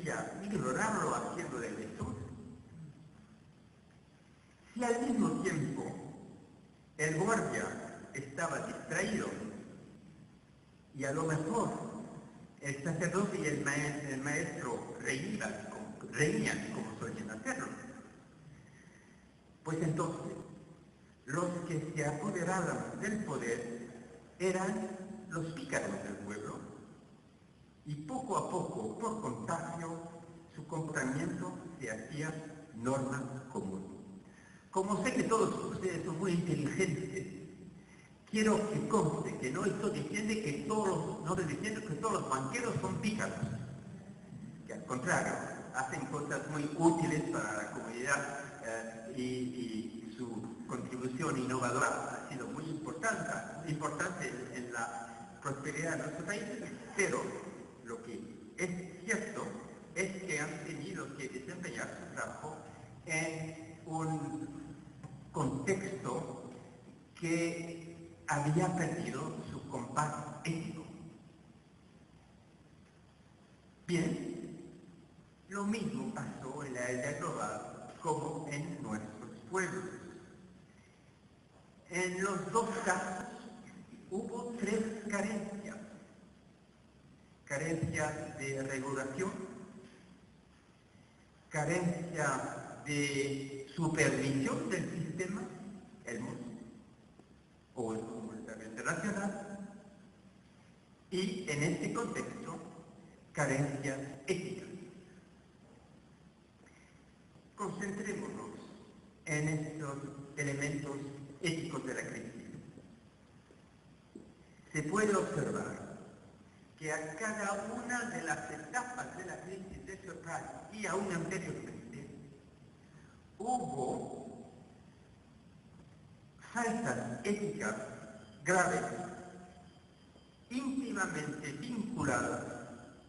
podría ignorarlo haciendo de Jesús? Si al mismo tiempo el guardia estaba distraído y a lo mejor el sacerdote y el maestro reían como solían hacerlo, pues entonces los que se apoderaban del poder eran los pícaros del pueblo y poco a poco, por contagio, su comportamiento se hacía norma común. Como sé que todos ustedes son muy inteligentes, quiero que conste que no estoy diciendo que todos los banqueros son pícaros, que al contrario, hacen cosas muy útiles para la comunidad y su contribución innovadora ha sido muy importante en la prosperidad de nuestro país, pero lo que es cierto es que han tenido que desempeñar su trabajo en un contexto que había perdido su compás ético. Bien, lo mismo pasó en la era global como en nuestros pueblos. En los dos casos hubo tres carencias. Carencia de regulación, carencia de supervisión del sistema, el mundo, o el comunitario internacional, y en este contexto, carencias éticas. Concentrémonos en estos elementos éticos de la crisis. Se puede observar que a cada una de las etapas de la crisis de subprime y aún anteriormente hubo faltas éticas graves, íntimamente vinculadas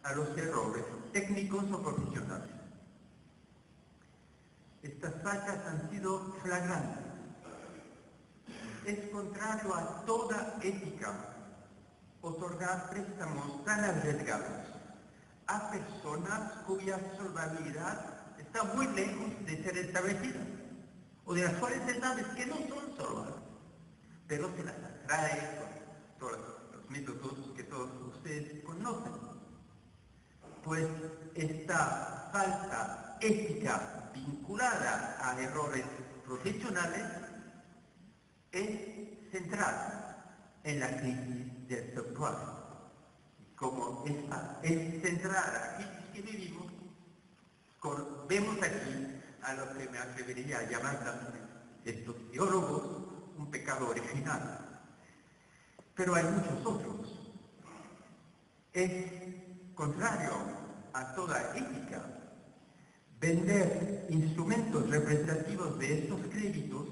a los errores técnicos o profesionales. Estas faltas han sido flagrantes. Es contrario a toda ética otorgar préstamos tan arriesgados a personas cuya solvabilidad está muy lejos de ser establecida, o de las cuales se sabe que no son solvables, pero se las atrae con todos los métodos que todos ustedes conocen. Pues esta falta ética vinculada a errores profesionales es central en la crisis del subprime. Como esta es central a la crisis que vivimos, vemos aquí a lo que me atrevería a llamar estos teólogos un pecado original. Pero hay muchos otros. Es contrario a toda ética vender instrumentos representativos de estos créditos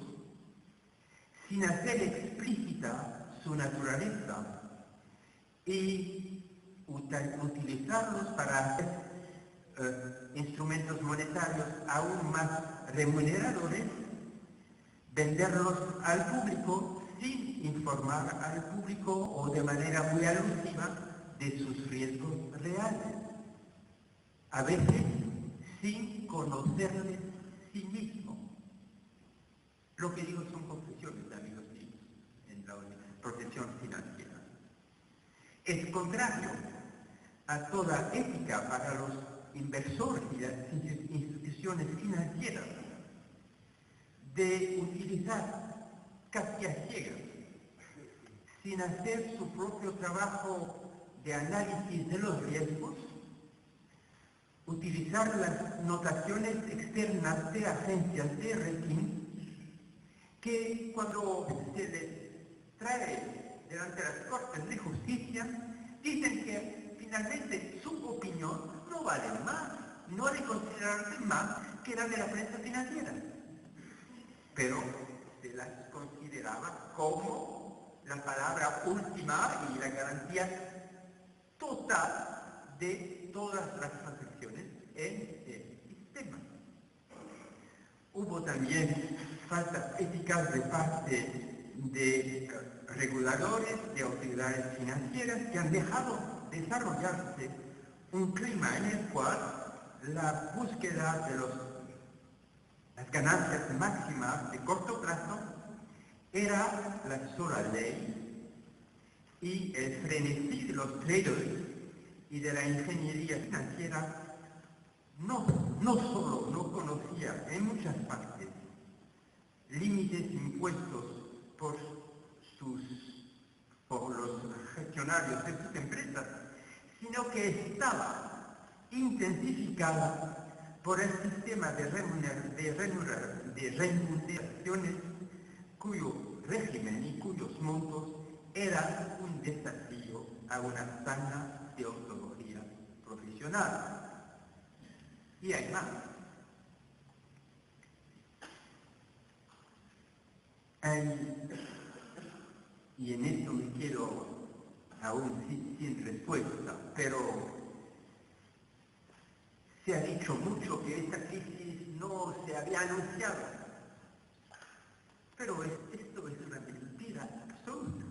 sin hacer explícita su naturaleza y utilizarlos para hacer instrumentos monetarios aún más remuneradores, venderlos al público sin informar al público o de manera muy alusiva de sus riesgos reales, a veces sin conocerle sí mismo. Lo que digo son confesiones de amigos míos en la profesión financiera. Es contrario a toda ética para los inversores y las instituciones financieras de utilizar casi a ciegas, sin hacer su propio trabajo de análisis de los riesgos, utilizar las notaciones externas de agencias de rating que cuando se les trae delante de las Cortes de Justicia dicen que finalmente su opinión no vale más, no ha de considerarse más que la de la prensa financiera. Pero se las consideraba como la palabra última y la garantía total de todas las transacciones en el sistema. Hubo también faltas éticas de parte de reguladores, de autoridades financieras que han dejado desarrollarse un clima en el cual la búsqueda de las ganancias máximas de corto plazo era la sola ley, y el frenesí de los traders y de la ingeniería financiera no solo no conocía en muchas partes límites impuestos por los gestionarios de sus empresas, sino que estaba intensificada por el sistema de remuneraciones cuyo régimen y cuyos montos eran un desafío a una sana deontología profesional. Y hay más. Y en esto me quedo aún sin respuesta, pero se ha dicho mucho que esta crisis no se había anunciado, pero esto es una mentira absoluta.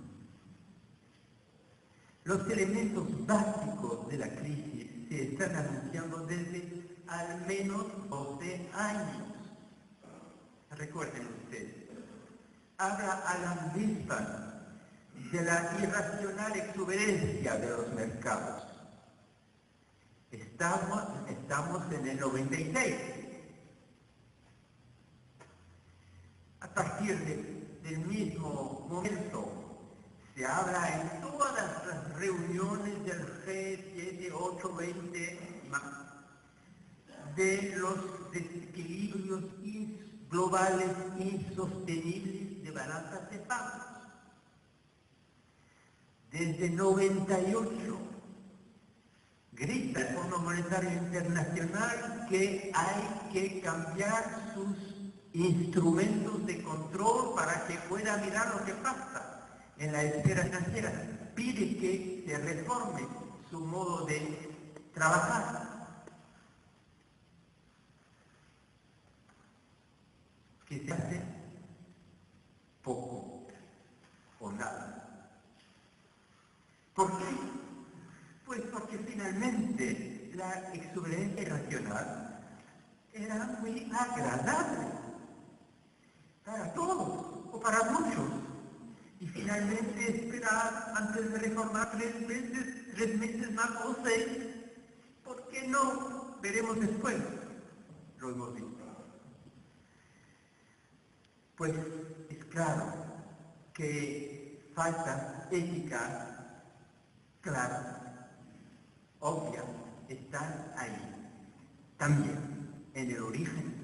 Los elementos básicos de la crisis se están anunciando desde al menos 12 años. Recuerden ustedes, habla Alan Greenspan de la irracional exuberancia de los mercados. Estamos en el 96. A partir del mismo momento se habla en todas las reuniones del G7, 8, 20 y más de los desequilibrios globales insostenibles de balanzas de pagos. Desde 98 grita el Fondo Monetario Internacional que hay que cambiar sus instrumentos de control para que pueda mirar lo que pasa en la esfera financiera. Pide que se reforme su modo de trabajar. Que se hace poco o nada. ¿Por qué? Pues porque finalmente la exuberancia irracional era muy agradable para todos o para muchos. Y finalmente esperar antes de reformar 3 meses más o 6, ¿por qué no? Veremos después. Lo hemos visto. Pues es claro que faltas éticas claras, obvias, están ahí, también en el origen